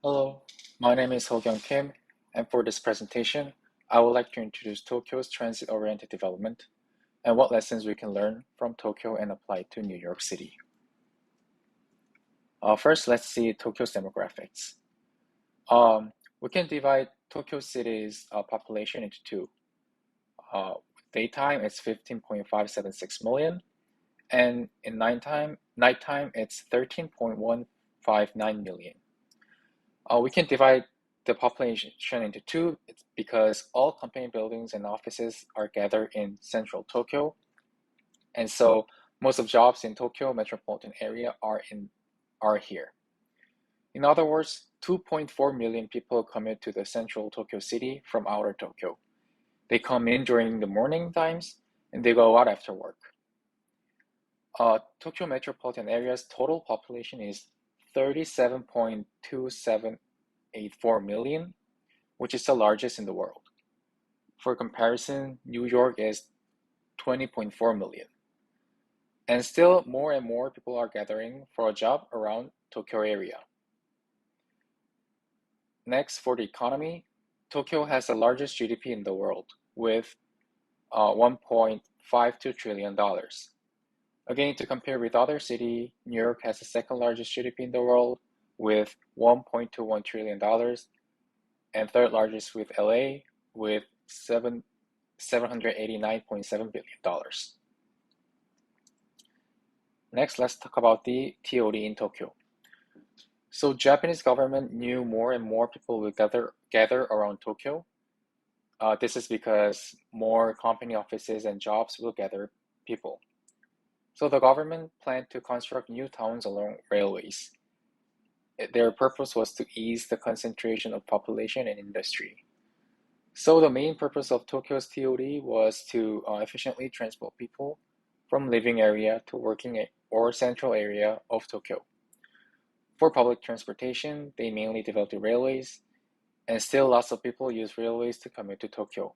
Hello, my name is Hogyeong Kim, and for this presentation, I would like to introduce Tokyo's transit-oriented development and what lessons we can learn from Tokyo and apply to New York City. First, let's see Tokyo's demographics. We can divide Tokyo City's population into two. Uh, Daytime, it's 15.576 million, and in nighttime, it's 13.159 million. We can divide the population into two because all company buildings and offices are gathered in central Tokyo, and so most of jobs in Tokyo metropolitan area are here. In other words, 2.4 million people commute to the central Tokyo city from outer Tokyo. They come in during the morning times and they go out after work. Tokyo metropolitan area's total population is 37.2784 million, which is the largest in the world. For comparison, New York is 20.4 million. And still more and more people are gathering for a job around Tokyo area. Next, for the economy, Tokyo has the largest GDP in the world with $1.52 trillion. Again, to compare with other cities, New York has the second largest GDP in the world with $1.21 trillion and third largest with LA with $789.7 billion. Next, let's talk about the TOD in Tokyo. So Japanese government knew more and more people will gather around Tokyo. This is because more company offices and jobs will gather people. So the government planned to construct new towns along railways. Their purpose was to ease the concentration of population and industry. So the main purpose of Tokyo's TOD was to efficiently transport people from living area to working or central area of Tokyo. For public transportation, they mainly developed the railways, and still lots of people use railways to commute to Tokyo.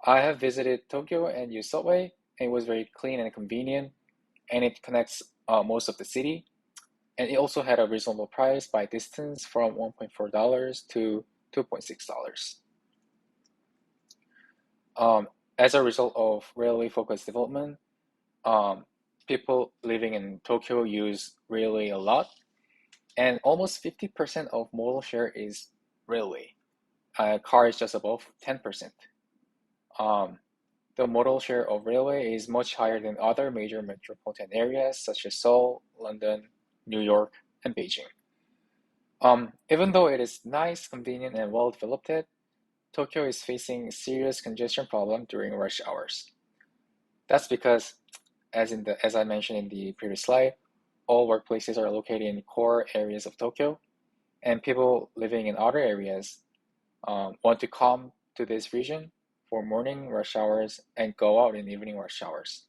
I have visited Tokyo and used subway, and it was very clean and convenient, and it connects most of the city. And it also had a reasonable price by distance from $1.4 to $2.6. As a result of railway-focused development, people living in Tokyo use railway a lot, and almost 50% of modal share is railway. Car is just above 10%. The modal share of railway is much higher than other major metropolitan areas such as Seoul, London, New York, and Beijing. Even though it is nice, convenient, and well developed, Tokyo is facing serious congestion problem during rush hours. That's because, as I mentioned in the previous slide, all workplaces are located in core areas of Tokyo, and people living in other areas want to come to this region for morning rush hours and go out in evening rush hours.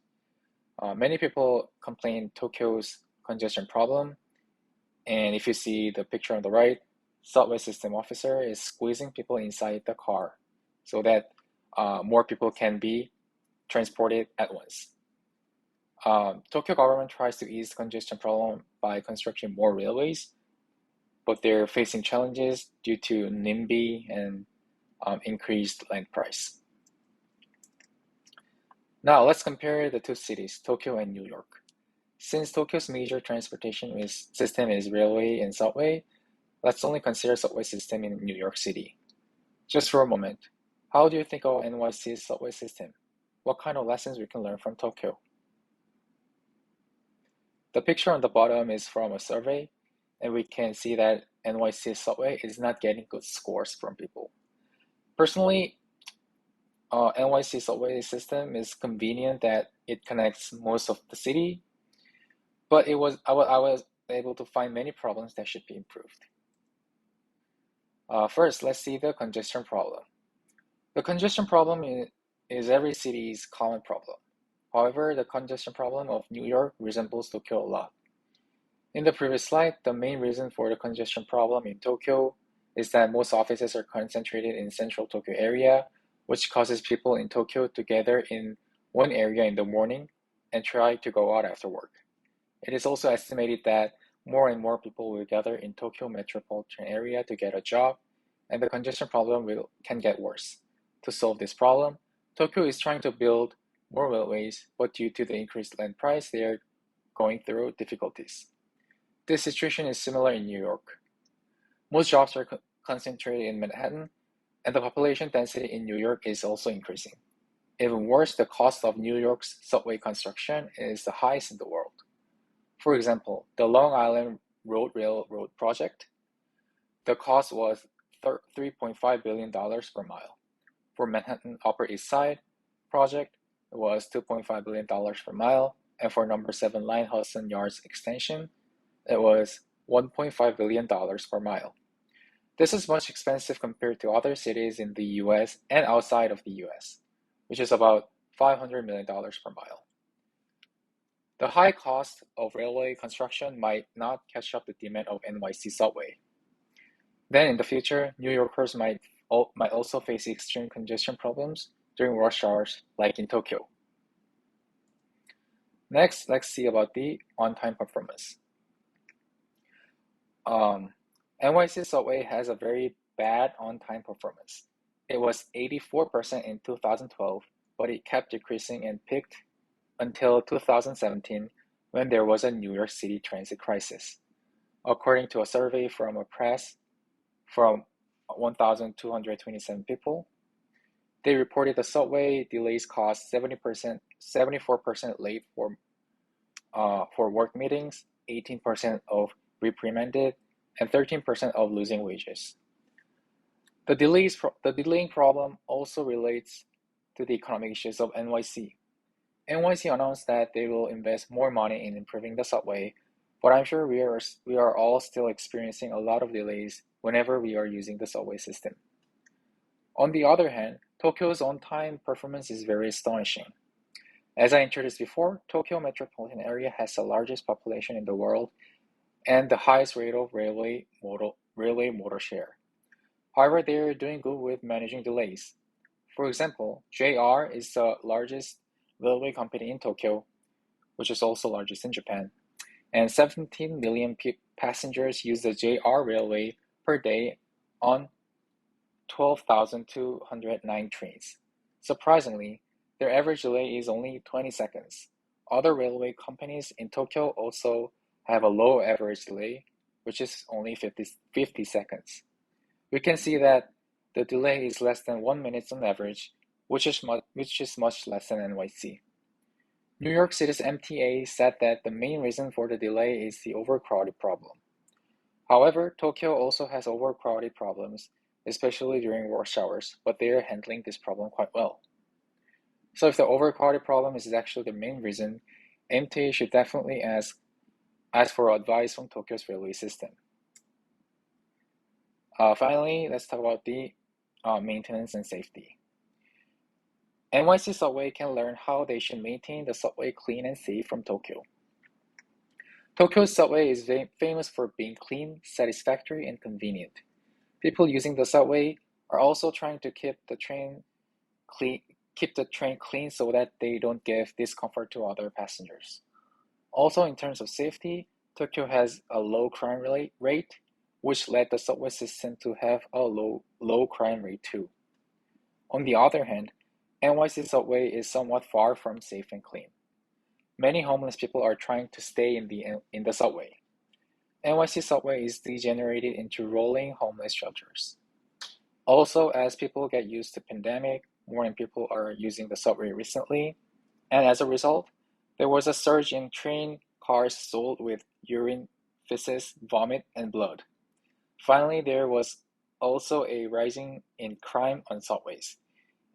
Many people complain Tokyo's congestion problem, and if you see the picture on the right, subway system officer is squeezing people inside the car so that more people can be transported at once. Tokyo government tries to ease congestion problem by constructing more railways, but they're facing challenges due to NIMBY and increased land price. Now let's compare the two cities, Tokyo and New York. Since Tokyo's major transportation system is railway and subway, let's only consider subway system in New York City. Just for a moment, how do you think of NYC's subway system? What kind of lessons we can learn from Tokyo? The picture on the bottom is from a survey, and we can see that NYC's subway is not getting good scores from people. Personally, NYC subway system is convenient that it connects most of the city, but I was able to find many problems that should be improved. First, let's see the congestion problem. The congestion problem is every city's common problem. However, the congestion problem of New York resembles Tokyo a lot. In the previous slide, the main reason for the congestion problem in Tokyo is that most offices are concentrated in central Tokyo area, which causes people in Tokyo to gather in one area in the morning and try to go out after work. It is also estimated that more and more people will gather in Tokyo metropolitan area to get a job, and the congestion problem can get worse. To solve this problem, Tokyo is trying to build more railways, but due to the increased land price, they are going through difficulties. This situation is similar in New York. Most jobs are concentrated in Manhattan, and the population density in New York is also increasing. Even worse, the cost of New York's subway construction is the highest in the world. For example, the Long Island Road Railroad project, the cost was $3.5 billion per mile. For Manhattan Upper East Side project, it was $2.5 billion per mile, and for number 7 line Hudson Yards extension, it was $1.5 billion per mile. This is much expensive compared to other cities in the US and outside of the US, which is about $500 million per mile. The high cost of railway construction might not catch up the demand of NYC subway. Then in the future, New Yorkers might also face extreme congestion problems during rush hours like in Tokyo. Next, let's see about the on-time performance. NYC subway has a very bad on-time performance. It was 84% in 2012, but it kept decreasing and peaked until 2017 when there was a New York City transit crisis. According to a survey from a press from 1,227 people, they reported the subway delays caused 74% late for work meetings, 18% of reprimanded, and 13% of losing wages. The delaying problem also relates to the economic issues of NYC. NYC announced that they will invest more money in improving the subway, but I'm sure we are all still experiencing a lot of delays whenever we are using the subway system. On the other hand, Tokyo's on-time performance is very astonishing. As I introduced before, Tokyo metropolitan area has the largest population in the world and the highest rate of railway motor share. However, they are doing good with managing delays. For example, JR is the largest railway company in Tokyo, which is also largest in Japan, and 17 million passengers use the JR railway per day on 12,209 trains. Surprisingly, their average delay is only 20 seconds. Other railway companies in Tokyo also have a low average delay, which is only 50 seconds. We can see that the delay is less than 1 minute on average, which is much less than NYC. New York City's MTA said that the main reason for the delay is the overcrowded problem. However, Tokyo also has overcrowded problems, especially during rush hours, but they are handling this problem quite well. So if the overcrowded problem is actually the main reason, MTA should definitely ask for advice from Tokyo's railway system. Finally, let's talk about the maintenance and safety. NYC subway can learn how they should maintain the subway clean and safe from Tokyo. Tokyo's subway is famous for being clean, satisfactory, and convenient. People using the subway are also trying to keep the train clean so that they don't give discomfort to other passengers. Also, in terms of safety, Tokyo has a low crime rate, which led the subway system to have a low crime rate too. On the other hand, NYC subway is somewhat far from safe and clean. Many homeless people are trying to stay in the subway. NYC subway is degenerated into rolling homeless shelters. Also, as people get used to pandemic, more and people are using the subway recently, and as a result, there was a surge in train cars sold with urine, feces, vomit, and blood. Finally, there was also a rising in crime on subways,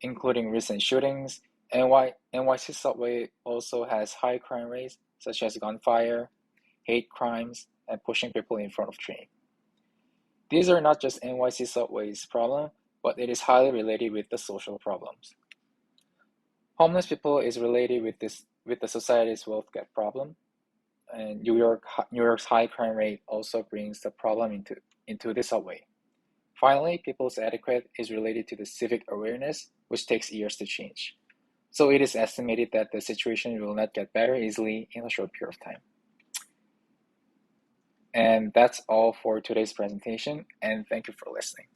including recent shootings. NYC subway also has high crime rates such as gunfire, hate crimes, and pushing people in front of train. These are not just NYC subway's problem, but it is highly related with the social problems. Homeless people is related with the society's wealth gap problem, and New York's high crime rate also brings the problem into the subway. Finally, people's etiquette is related to the civic awareness, which takes years to change. So it is estimated that the situation will not get better easily in a short period of time. And that's all for today's presentation, and thank you for listening.